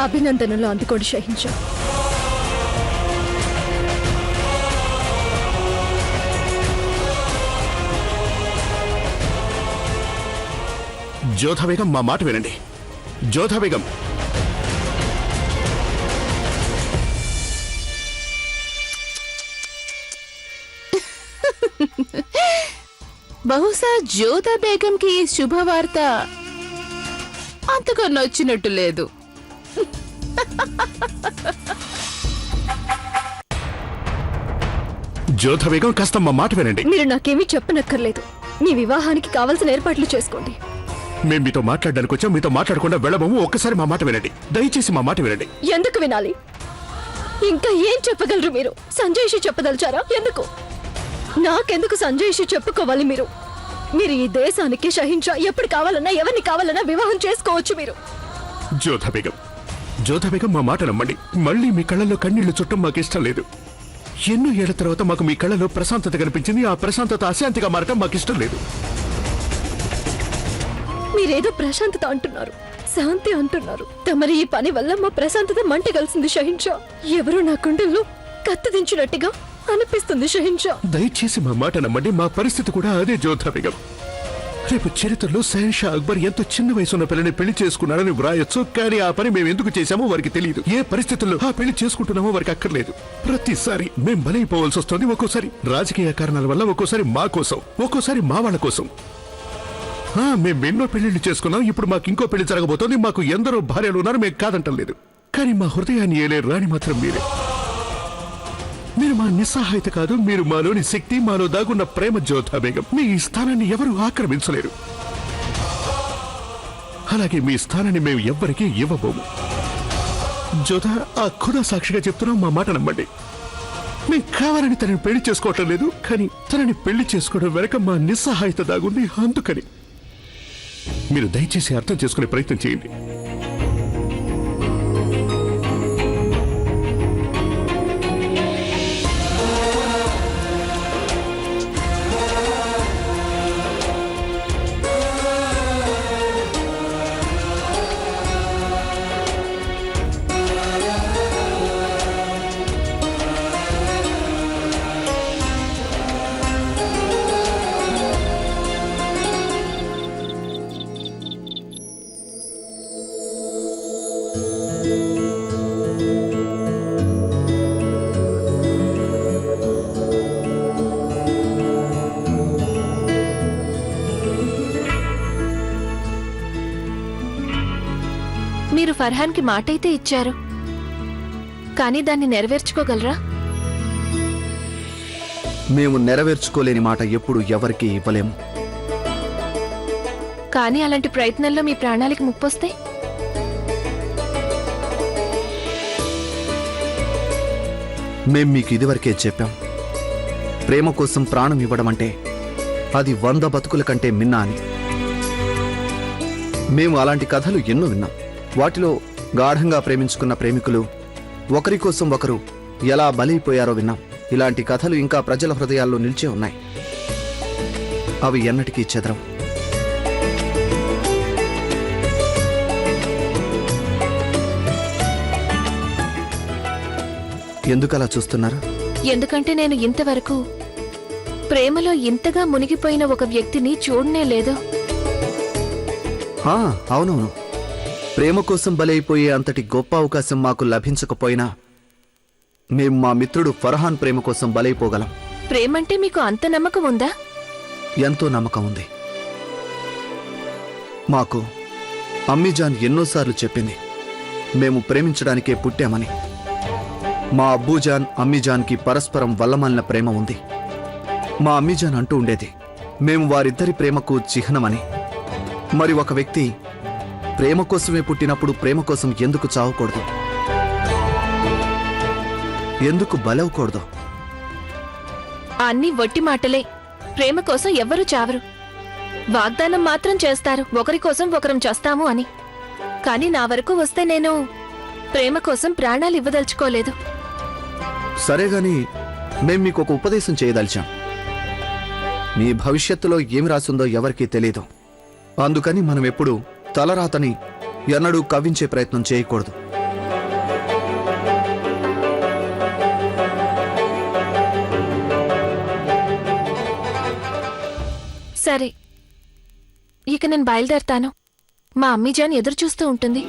అభినందనలు అందుకోండి షహిన్షా. జోధా బేగం, మా మాట వినండి. జోధా బేగం, బహుశా జోధా బేగంకి ఈ శుభవార్త అంతగా నచ్చినట్టు లేదు. జోధా బేగం, కాస్త మా మాట వినండి. మీరు నాకేమీ చెప్పనక్కర్లేదు. మీ వివాహానికి కావాల్సిన ఏర్పాట్లు చేసుకోండి. మేము మీతో మాట్లాడడానికి వచ్చాం, మీతో మాట్లాడకుండా వెళ్ళబోము. ఒక్కసారి మా మాట వినండి, దయచేసి మా మాట వినండి. ఎందుకు వినాలి? ఇంకా ఏం చెప్పగలరు మీరు? సంజయ్షి చెప్పదలిచారా? ఎందుకు? నాకెందుకు సంజయ్షి చెప్పుకోవాలి? మీరు ఈ దేశానికి షహిన్షా ఎప్పుడు కావాలన్నా ఎవరిని కావాలన్నా వివాహం చేసుకోవచ్చు. మీరు జోధా బేగం, జోధా బేగం, మా మాట నమ్మండి. మళ్ళీ మీ కళ్ళల్లో కన్నీళ్లు చుట్టం మాకు ఇష్టం లేదు. ఎన్నో ఏళ్ల తర్వాత మాకు మీ కళ్ళలో ప్రశాంతత కనిపించింది. ఆ ప్రశాంతత అశాంతిగా మారటం మాకు ఇష్టం లేదు. మీరేదో ప్రశాంతత అంటున్నారు, శాంతి అంటున్నారు. తమరి ఈ పని వల్ల మా ప్రశాంతత మంట కలిసింది షహిన్షా. ఎవరో నా గుండెల్లో కత్తిదించినట్టుగా అనిపిస్తుంది షహిన్షా. దయచేసి మా మాట నమ్మండి. మా పరిస్థితి కూడా అదే జోధా బేగం. రేపు చరిత్రలో షహన్షా అక్బర్ ఎంతో చిన్న వయసున్న పిల్లని పెళ్లి చేసుకున్నాడని వ్రాయొచ్చు. కానీ ఆ పని మేము ఎందుకు చేశామో వారికి తెలియదు. ఏ పరిస్థితుల్లో ఆ పెళ్లి చేసుకుంటున్నామో వారికి అక్కర్లేదు. ప్రతిసారి మేం బలైపోవాల్సి వస్తుంది. ఒక్కోసారి రాజకీయ కారణాల వల్ల, ఒక్కోసారి మా కోసం, ఒక్కోసారి మా వాళ్ళ కోసం. మేము ఎన్నో పెళ్లిళ్ళు చేసుకున్నాం. ఇప్పుడు మాకు ఇంకో పెళ్లి జరగబోతోంది. మాకు ఎందరో భార్యలు ఉన్నారు, మేము కాదంటం లేదు. కానీ మా హృదయాన్ని ఏలే రాణి మాత్రం మీరే. మీరు మా నిస్సహాయత కాదు, మీరు మాలోని శక్తి, మాలో దాగున్న ప్రేమ. జోధా బేగం, మీ ఈ స్థానాన్ని ఎవరూ ఆక్రమించలేరు. అలాగే మీ స్థానాన్ని మేము ఎవ్వరికీ ఇవ్వబోము. జోధా, ఆ ఖుదా సాక్షిగా చెప్తున్నాం, మా మాట నమ్మండి. మేము కావాలని తనని పెళ్లి చేసుకోవటం లేదు, కానీ తనని పెళ్లి చేసుకోవడం వెనక మా నిస్సహాయత దాగుంది. అందుకని మీరు దయచేసి అర్థం చేసుకునే ప్రయత్నం చేయండి. మీరు ఫర్హాన్కి మాటైతే ఇచ్చారు, కానీ దాన్ని నెరవేర్చుకోగలరా? మేము నెరవేర్చుకోలేని మాట ఎప్పుడు ఎవరికీ ఇవ్వలేము. కానీ అలాంటి ప్రయత్నంలో మీ ప్రాణాలకు ముప్పొస్తే? మేం మీకు ఇదివరకే చెప్పాం, ప్రేమ కోసం ప్రాణం ఇవ్వడం అంటే అది 100 బతుకుల కంటే మిన్నా అని. మేము అలాంటి కథలు ఎన్నో విన్నాం. వాటిలో గాఢంగా ప్రేమించుకున్న ప్రేమికులు ఒకరి కోసం ఒకరు ఎలా బలైపోయారో విన్నాం. ఇలాంటి కథలు ఇంకా ప్రజల హృదయాల్లో నిలిచే ఉన్నాయి. అవి ఎన్నటికీ చెదరం. ఎందుకలా చూస్తున్నారు? ఎందుకంటే నేను ఇంతవరకు ప్రేమలో ఇంతగా మునిగిపోయిన ఒక వ్యక్తిని చూడనే లేదు. అవునవును, ప్రేమ కోసం బలైపోయే అంతటి గొప్ప అవకాశం మాకు లభించకపోయినా మేం మా మిత్రుడు ఫర్హాన్ ప్రేమ కోసం బలైపోగలం. ప్రేమంటే మీకు అంత నమ్మకం ఉందా? ఎంతో నమ్మకం ఉంది. మాకు అమ్మీజాన్ ఎన్నోసార్లు చెప్పింది, మేము ప్రేమించడానికే పుట్టామని. మా అబ్బూజాన్ అమ్మీజాన్కి పరస్పరం వల్లమాలిన ప్రేమ ఉంది. మా అమ్మీజాన్ అంటూ ఉండేది, మేము వారిద్దరి ప్రేమకు చిహ్నమని. మరి ఒక వ్యక్తి ప్రేమ కోసమే పుట్టినప్పుడు ప్రేమ కోసం ఎందుకు చావకూడదు? ఎందుకు బలవకూడదు? అన్ని వట్టి మాటలే. ప్రేమ కోసం ఎవ్వరూ చావరు. వాగ్దానం మాత్రం చేస్తారు, ఒకరి కోసం ఒకరం చేస్తాము అని. కానీ నా వరకు వస్తే నేను ప్రేమ కోసం ప్రాణాలు ఇవ్వదలుచుకోలేదు. సరేగాని మేం మీకు ఒక ఉపదేశం చేయదలిచాం. మీ భవిష్యత్తులో ఏమి రాసిందో ఎవరికీ తెలీదు. అందుకని మనం ఎప్పుడూ తలరాతని ఎన్నడూ కవ్వించే ప్రయత్నం చేయకూడదు. సరే, ఇక నేను బయలుదేరతాను. మా అమ్మీ జాన్ ఎదురు చూస్తూ ఉంటుంది.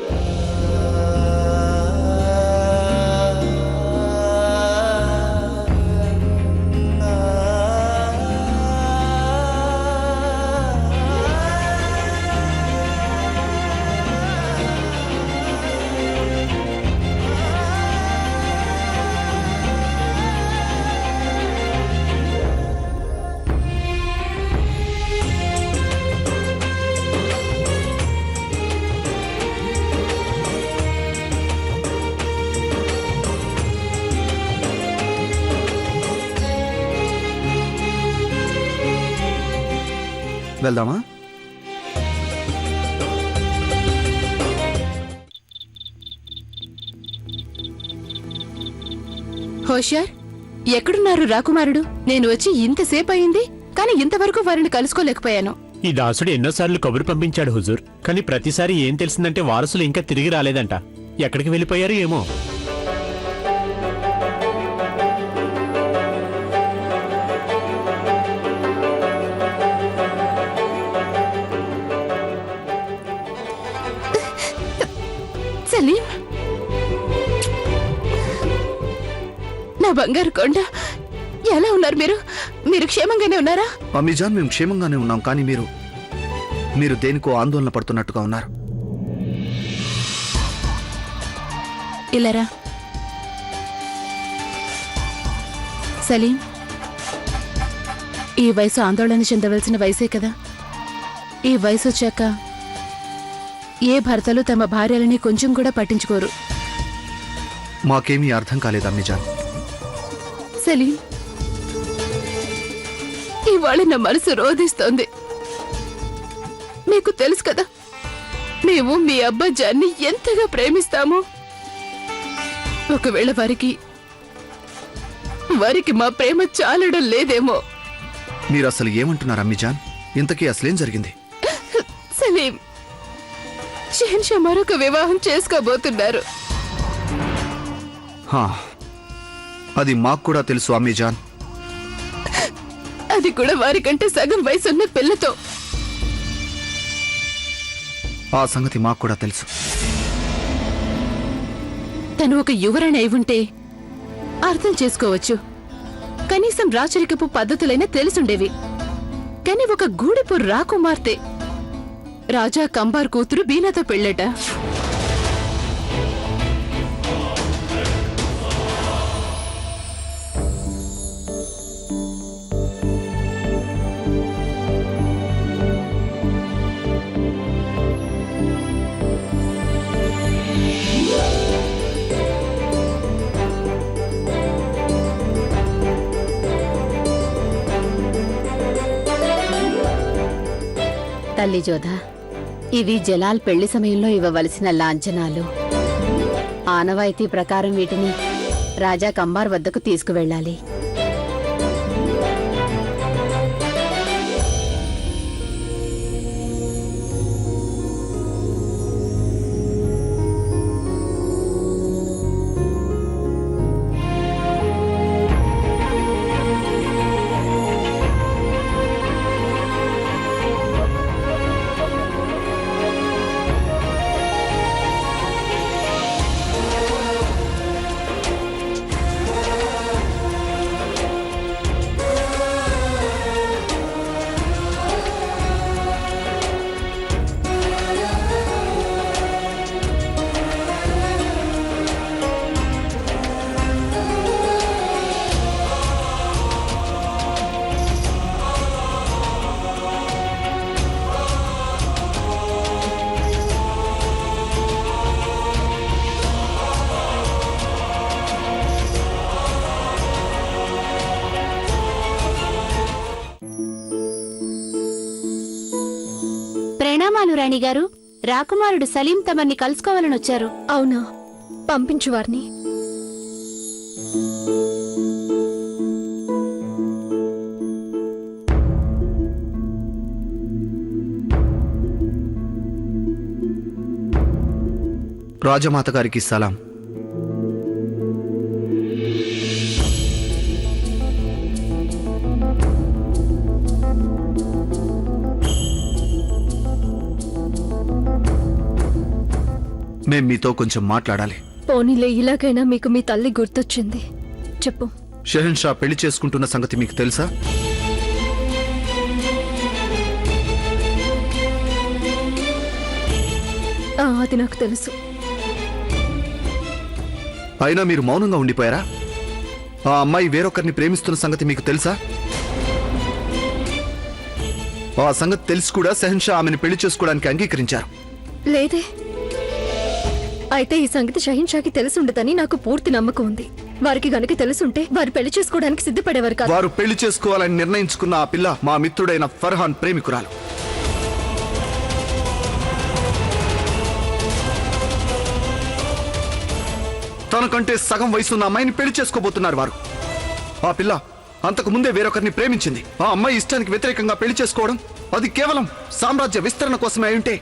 వెళ్దామా? హోషియార్, ఎక్కడున్నారు రాకుమారుడు? నేను వచ్చి ఇంతసేపు అయింది, కానీ ఇంతవరకు వారిని కలుసుకోలేకపోయాను. ఈ దాసుడు ఎన్నోసార్లు కబురు పంపించాడు హుజూర్, కానీ ప్రతిసారి ఏం తెలిసిందంటే వారసులు ఇంకా తిరిగి రాలేదంట. ఎక్కడికి వెళ్ళిపోయారు ఏమో. సలీం, నా బంగారు కొండ, ఎలా ఉన్నారు మీరు? మీరు క్షేమంగానే ఉన్నారా? అమ్మీజాన్, మేము క్షేమంగానే ఉన్నాం, కానీ మీరు దేనికో ఆందోళన పడుతున్నట్టుగా ఉన్నారు. ఇలారా. సలీం, ఈ వయసు ఆందోళన చెందవలసిన వయసే కదా. ఈ వయసు వచ్చాక ఏ భర్తలు తమ భార్యలని కొంచెం కూడా పట్టించుకోరు. మాకేమీ అర్థం కాలేదు అమ్మీజాన్. సలీం, ఇవాళ నా మనసు రోధిస్తోంది. మీకు తెలుసు కదా, మేము మీ అబ్బాజాన్ని ఎంతగా ప్రేమిస్తామో. ఒకవేళ వారికి మా ప్రేమ చాలడం లేదేమో. మీరు అసలు ఏమంటున్నారు అమ్మీజాన్? ఇంతకీ అసలేం జరిగింది? సలీం, షెహన్షా మరొక వివాహం చేసుకోబోతున్నారు. హా, అది మాకు కూడా తెలుసు అమ్మీజాన్. అది కూడా వారికంటే సగం వయసున్న పిల్లతో. ఆ సంగతి మాకు కూడా తెలుసు. తను ఒక యువరాణి అయి ఉంటే అర్థం చేసుకోవచ్చు. కనీసం రాచరికపు పద్ధతులైనా తెలిసుండేవి. కానీ ఒక గూడెపు రాకుమార్తె రాజా కంబార్ కూతురు బీనాతో పెళ్ళట. తల్లి జోధా, ఇవి జలాల్ పెళ్లి సమయంలో ఇవ్వవలసిన లాంఛనాలు. ఆనవాయితీ ప్రకారం వీటిని రాజా కంబార్ వద్దకు తీసుకువెళ్ళాలి. ప్రణామాలు రాణిగారు. రాకుమారుడు సలీం తమన్ని కలుసుకోవాలని వచ్చారు. అవునా? పంపించు వారిని. రాజమాత గారికి సలాం. మేం మీతో కొంచెం మాట్లాడాలి. పోనీలే, ఇలాగైనా మీకు మీ తల్లి గుర్తొచ్చింది. చెప్పు. షెహన్షా పెళ్లి చేసుకుంటున్న సంగతి మీకు తెలుసా? అది నాకు తెలుసు. అయినా మీరు మౌనంగా ఉండిపోయారా? ఆ అమ్మాయి వేరొకరిని ప్రేమిస్తున్న సంగతి మీకు తెలుసా? ఆ సంగతి తెలిసి కూడా షెహన్షా ఆమెను పెళ్లి చేసుకోవడానికి అంగీకరించారు. లేదే. అయితే ఈ సంగతి షహిన్షాకి తెలిసుండదని నాకు పూర్తి నమ్మకం ఉంది. వారికి గనుక తెలుసుంటే వారు పెళ్లి చేసుకోవడానికి సిద్ధపడేవారు కాదు. వారు పెళ్లి చేసుకోవాలని నిర్ణయించుకున్న ఆ పిల్ల మా మిత్రుడైన ఫర్హాన్ ప్రేమికురాలు. తనకంటే సగం వయసున్న అమ్మాయిని పెళ్లి చేసుకోబోతున్నారు వారు. ఆ పిల్ల అంతకు ముందే వేరొకరిని ప్రేమించింది. ఆ అమ్మాయి ఇష్టానికి వ్యతిరేకంగా పెళ్లి చేసుకోవడం అది కేవలం సామ్రాజ్య విస్తరణ కోసమే అయింటే,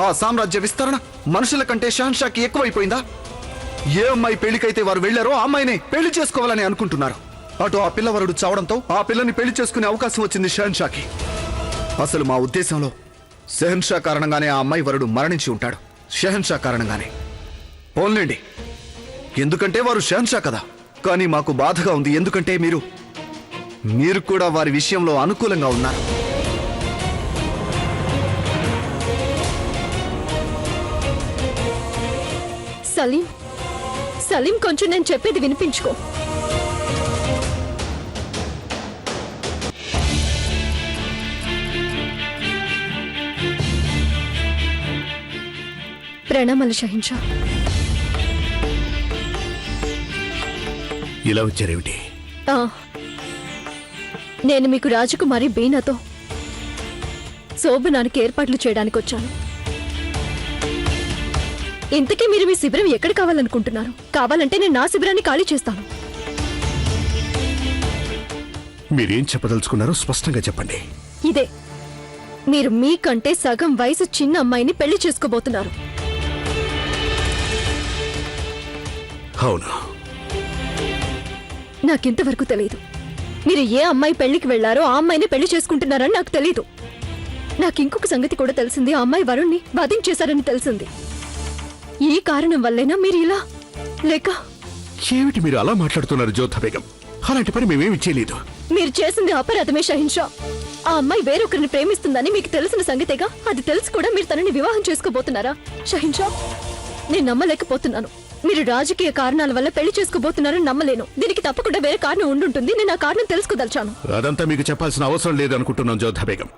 ఆ సామ్రాజ్య విస్తరణ మనుషుల కంటే షహన్షాకి ఎక్కువైపోయిందా? ఏ అమ్మాయి పెళ్లికైతే వారు వెళ్లారో ఆ అమ్మాయినే పెళ్లి చేసుకోవాలని అనుకుంటున్నారు. అటు ఆ పిల్లవరుడు చావడంతో ఆ పిల్లని పెళ్లి చేసుకునే అవకాశం వచ్చింది షహన్షాకి. అసలు మా ఉద్దేశంలో షహన్షా కారణంగానే ఆ అమ్మాయి వరుడు మరణించి ఉంటాడు. షహన్షా కారణంగానే. పోన్లేండి, ఎందుకంటే వారు షహన్షా కదా. కానీ మాకు బాధగా ఉంది, ఎందుకంటే మీరు కూడా వారి విషయంలో అనుకూలంగా ఉన్నారు. సలీం, కొంచెం నేను చెప్పేది వినిపించుకో. ప్రణామాలు షహిన్షా. ఇలా వచ్చారేమిటి? నేను మీకు రాజకుమారి బీనాతో శోభనానికి ఏర్పాట్లు చేయడానికి వచ్చాను. ఇంతకీ మీరు మీ శిబిరం ఎక్కడ కావాలనుకుంటున్నారు? కావాలంటే నేను నా శిబిరాన్ని ఖాళీ చేస్తాను. మీరేం చెప్పదలుచుకున్నారో స్పష్టంగా చెప్పండి. ఇదే, మీరు మీకంటే సగం వయసు చిన్న అమ్మాయిని పెళ్లి చేసుకోబోతున్నారు. అవును. నాకింతవరకు తెలియదు. మీరు ఏ అమ్మాయి పెళ్లికి వెళ్లారో ఆ అమ్మాయిని పెళ్లి చేసుకుంటున్నారని నాకు తెలీదు. నాకింకొక సంగతి కూడా తెలిసింది. ఆ అమ్మాయి వరుణ్ణి వధించేశారని తెలిసింది. ఈ కారణం వల్లేనా మీరు ఇలా? లేక ఏమిటి మీరు అలా మాట్లాడుతున్నారు జోధా బేగం? అలాంటి పని మేమేమి చేయలేదు. మీరు చేసింది అపరాధమే షహిన్షా. ఆ అమ్మాయి వేరొకరిని ప్రేమిస్తుందని మీకు తెలిసిన సంగతేగా. అది తెలిసి కూడా మీరు తనని వివాహం చేసుకోబోతున్నారా? షహిన్షా, నేను నమ్మలేకపోతున్నాను. మీరు రాజకీయ కారణాల వల్ల పెళ్లి చేసుకోబోతున్నారని నమ్మలేను. దీనికి తప్పకుండా వేరే కారణం ఉండుంటుంది. నేను ఆ కారణం తెలుసుకోదలిచాను. అదంతా మీకు చెప్పాల్సిన అవసరం లేదు అనుకుంటున్నాం జోధా బేగం.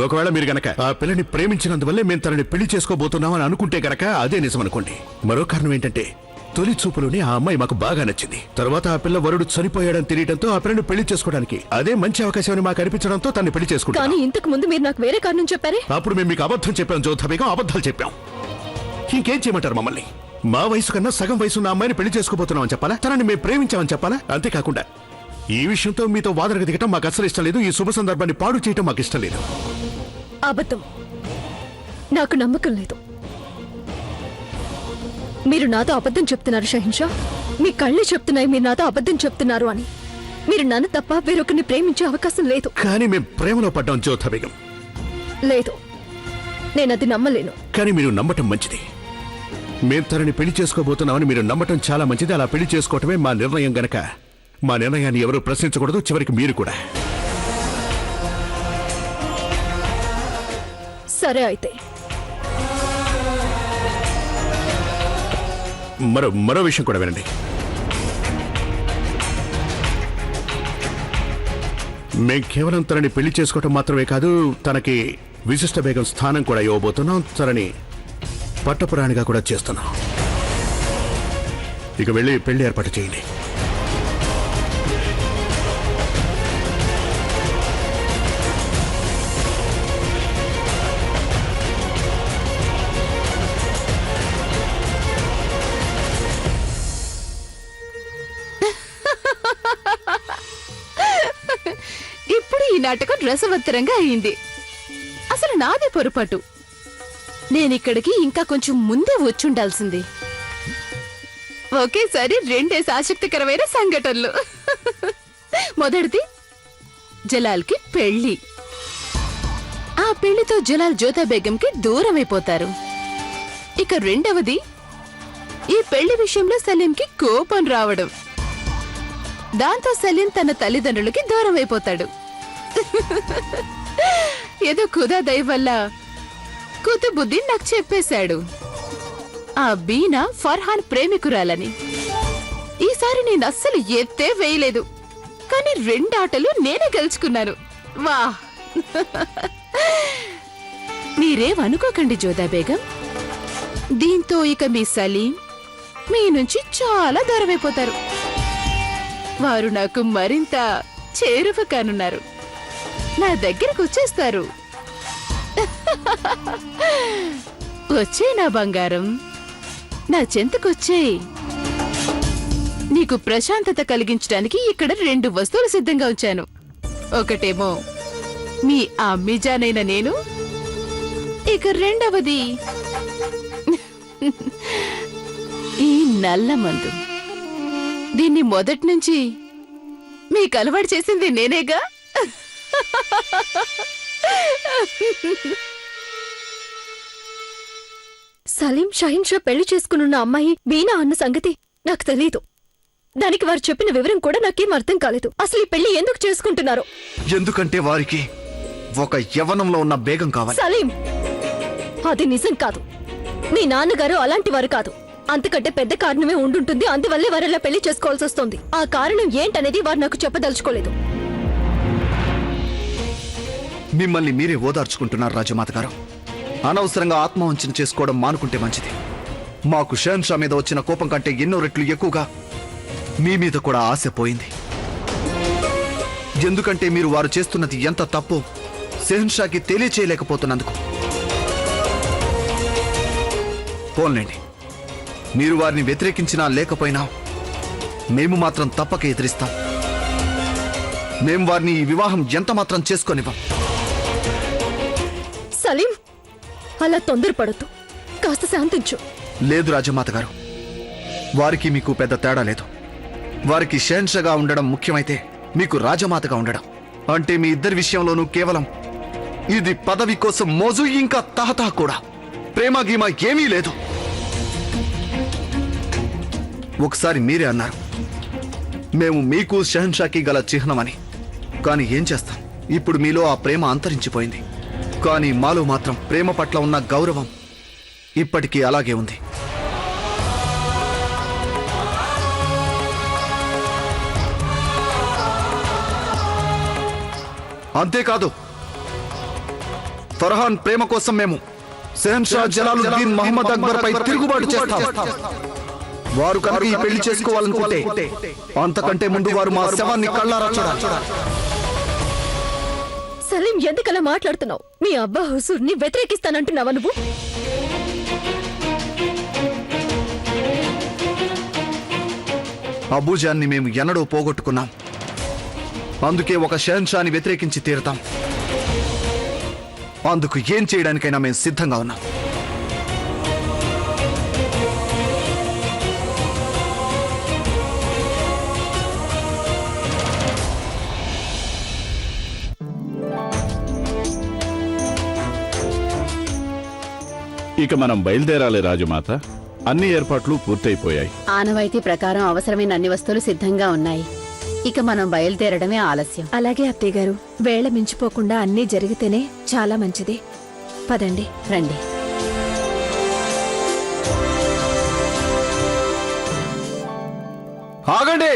ఒకవేళ మీరు గనక ఆ పిల్లని ప్రేమించినందువల్లే మేము తనని పెళ్లి చేసుకోబోతున్నామని అనుకుంటే గనక అదే నిజం అనుకోండి. మరో కారణం ఏంటంటే, తొలి చూపులోనే ఆ అమ్మాయి మాకు బాగా నచ్చింది. తర్వాత ఆ పిల్ల వరుడు చనిపోయాడని తెలియడంతో ఆ పిల్లని పెళ్లి చేసుకోవడానికి అదే మంచి అవకాశం అని మాకు అనిపించడంతో తనని పెళ్లి చేసుకుంటాం. కానీ ఇంతకు ముందు మీరు నాకు వేరే కారణం చెప్పారే. అప్పుడు మేము మీకు అబద్ధం చెప్పాం జోధా బేగం, అబద్ధాలు చెప్పాం. ఇంకేం చేయమంటారు మమ్మల్ని? మా వయసు కన్నా సగం వయసున్న అమ్మాయిని పెళ్లి చేసుకోబోతున్నామని చెప్పాలా? తనని మేము ప్రేమించామని చెప్పాలా? అంతేకాకుండా ఈ విషయంతో మీతో వాదనకు దిగటం మాకు అసలు ఇష్టం లేదు. ఈ శుభ సందర్భాన్ని పాడు చేయటం మాకు ఇష్టం లేదు. అబద్ధం. నాకు నమ్మకం లేదు. మీరు నాతో అబద్ధం చెప్తున్నారు షహిన్షా. మీ కళ్ళే చెప్తున్నాయి మీరు నాతో అబద్ధం చెప్తున్నారు అని. మీరు నన్ను తప్ప వేరొకరిని ప్రేమించే అవకాశం లేదు. కానీ మేము ప్రేమలో పడ్డాం జోధా బేగం. లేదు, నేను అది నమ్మలేను. కానీ మీరు నమ్మటం మంచిది. మేం తనని పెళ్లి చేసుకోబోతున్నామని మీరు నమ్మటం చాలా మంచిది. అలా పెళ్లి చేసుకోవటమే మా నిర్ణయం గనక మా నిర్ణయాన్ని ఎవరూ ప్రశ్నించకూడదు, చివరికి మీరు కూడా. సరే అయితే. మరో విషయం కూడా వినండి. మేం కేవలం తనని పెళ్లి చేసుకోవటం మాత్రమే కాదు, తనకి విశిష్ట బేగం స్థానం కూడా ఇవ్వబోతున్నాం. తనని పట్టపురాణిగా కూడా చేస్తున్నాం. ఇక వెళ్ళి పెళ్లి ఏర్పాటు చేయండి. ఇప్పుడు ఈ నాటకం రసవత్తరంగా అయింది. అసలు నాదే పొరపాటు. నేనిక్కడికి ఇంకా కొంచెం ముందే వచ్చుండాల్సింది. ఒకేసారి రెండేసి ఆసక్తికరమైన సంఘటనలు. మొదటిది, జలాల్కి పెళ్లి. ఆ పెళ్లితో జలాల్ జోధా బేగంకి దూరమైపోతారు. ఇక రెండవది, ఈ పెళ్లి విషయంలో సలీంకి కోపం రావడం. దాంతో సలీం తన తల్లిదండ్రులకి దూరం అయిపోతాడు. ఏదో ఖుదా దయ వల్ల కుతుబుద్దీన్ నాకు చెప్పేశాడు ఆ బీనా ఫర్హాన్ ప్రేమికురాలని. ఈసారి నేను అస్సలు ఎత్తే వేయలేదు, కానీ 2 ఆటలు నేనే గెలుచుకున్నాను. వా మీరేమనుకోకండి జోదా బేగం, దీంతో ఇక మీ సలీం మీ నుంచి చాలా దూరమైపోతారు. వారు నాకు మరింత చేరువ కానున్నారు, నా దగ్గరకు వచ్చేస్తారు. వచ్చే నా బంగారం, నా చెంతకొచ్చేయి. నీకు ప్రశాంతత కలిగించడానికి ఇక్కడ 2 వస్తువులు సిద్ధంగా ఉంచాను. ఒకటేమో మీ అమ్మిజానైన నేను, ఇక రెండవది ఈ నల్ల మందు. దీన్ని మొదటి నుంచి మీకు అలవాటు చేసింది నేనేగా. సలీం షహీన్ షా పెళ్లి చేసుకునున్న అమ్మాయి బీనా అన్న సంగతి నాకు తెలీదు. దానికి వారు చెప్పిన వివరం కూడా నాకేం అర్థం కాలేదు. అసలు ఈ పెళ్లి ఎందుకు చేసుకుంటున్నారు? ఎందుకంటే వారికి ఒక యవ్వనంలో ఉన్న బేగం కావాలి. సలీం, అది నిజం కాదు. మీ నాన్నగారు అలాంటి వారు కాదు. అంతకంటే పెద్ద కారణమే ఉండుంటుంది. అందువల్లే వారలా పెళ్లి చేసుకోవాల్సి వస్తుంది. ఆ కారణం ఏంటనేది వారు నాకు చెప్పదలుచుకోలేదు. మిమ్మల్ని మీరే ఓదార్చుకుంటున్నారు రాజమాత గారు. అనవసరంగా ఆత్మవంచన చేసుకోవడం మానుకుంటే మంచిది. మాకు షహన్ షా మీద వచ్చిన కోపం కంటే ఎన్నో రెట్లు ఎక్కువగా మీ మీద కూడా ఆశ పోయింది. ఎందుకంటే మీరు వారు చేస్తున్నది ఎంత తప్పు షహన్ షాకి తెలియచేయలేకపోతున్నందుకు. పోన్లేండి, మీరు వారిని వ్యతిరేకించినా లేకపోయినా మేము మాత్రం తప్పక ఎదిరిస్తాం. మేం వారిని ఈ వివాహం ఎంత మాత్రం చేసుకోనివ్వం. సలీం, అలా తొందరపడొద్దు. కాస్త శాంతించు. లేదు రాజమాత గారు, వారికి మీకు పెద్ద తేడా లేదు. వారికి షహన్షాగా ఉండడం ముఖ్యమైతే మీకు రాజమాతగా ఉండడం అంటే మీ ఇద్దరి విషయంలోనూ కేవలం ఇది పదవి కోసం మోజు, ఇంకా తహతా కూడా. ప్రేమ గీమ ఏమీ లేదు. ఒకసారి మీరే అన్నారు మేము మీకు షహన్షాకి గల చిహ్నమని. కానీ ఏం చేస్తాం, ఇప్పుడు మీలో ఆ ప్రేమ అంతరించిపోయింది. కానీ మాలో మాత్రం ప్రేమ పట్ల ఉన్న గౌరవం ఇప్పటికీ అలాగే ఉంది. అంతేకాదు, ఫర్హాన్ ప్రేమ కోసం మేము షహన్షా జలాలుద్దీన్ మహమ్మద్ అక్బర్ పై తిరుగుబాటు చేస్తాం. వారు కనుక ఈ పెళ్లి చేసుకోవాలనుకుంటే అంతకంటే ముందు వారు మా శవాన్ని కళ్ళారా చూడాలి. సలీం, ఎందుకలా మాట్లాడుతున్నావు? మీ అబ్బా హుజూర్ని వ్యతిరేకిస్తానంటున్నావా నువ్వు? అబూజాన్ని మేము ఎన్నడూ పోగొట్టుకున్నాం. అందుకే ఒక షహన్షాని వ్యతిరేకించి తీరుతాం. అందుకు ఏం చేయడానికైనా మేము సిద్ధంగా ఉన్నాం. ఇక మనం బయలుదేరాలి రాజమాత. అన్ని ఏర్పాట్లు పూర్తయిపోయాయి. ఆనవాయితీ ప్రకారం అవసరమైన అన్ని వస్తువులు సిద్ధంగా ఉన్నాయి. ఇక మనం బయలుదేరడమే ఆలస్యం. అలాగే అత్తయ్య గారు, వేళ మించిపోకుండా అన్నీ జరిగితేనే చాలా మంచిది. పదండి. రండి. ఆగండి.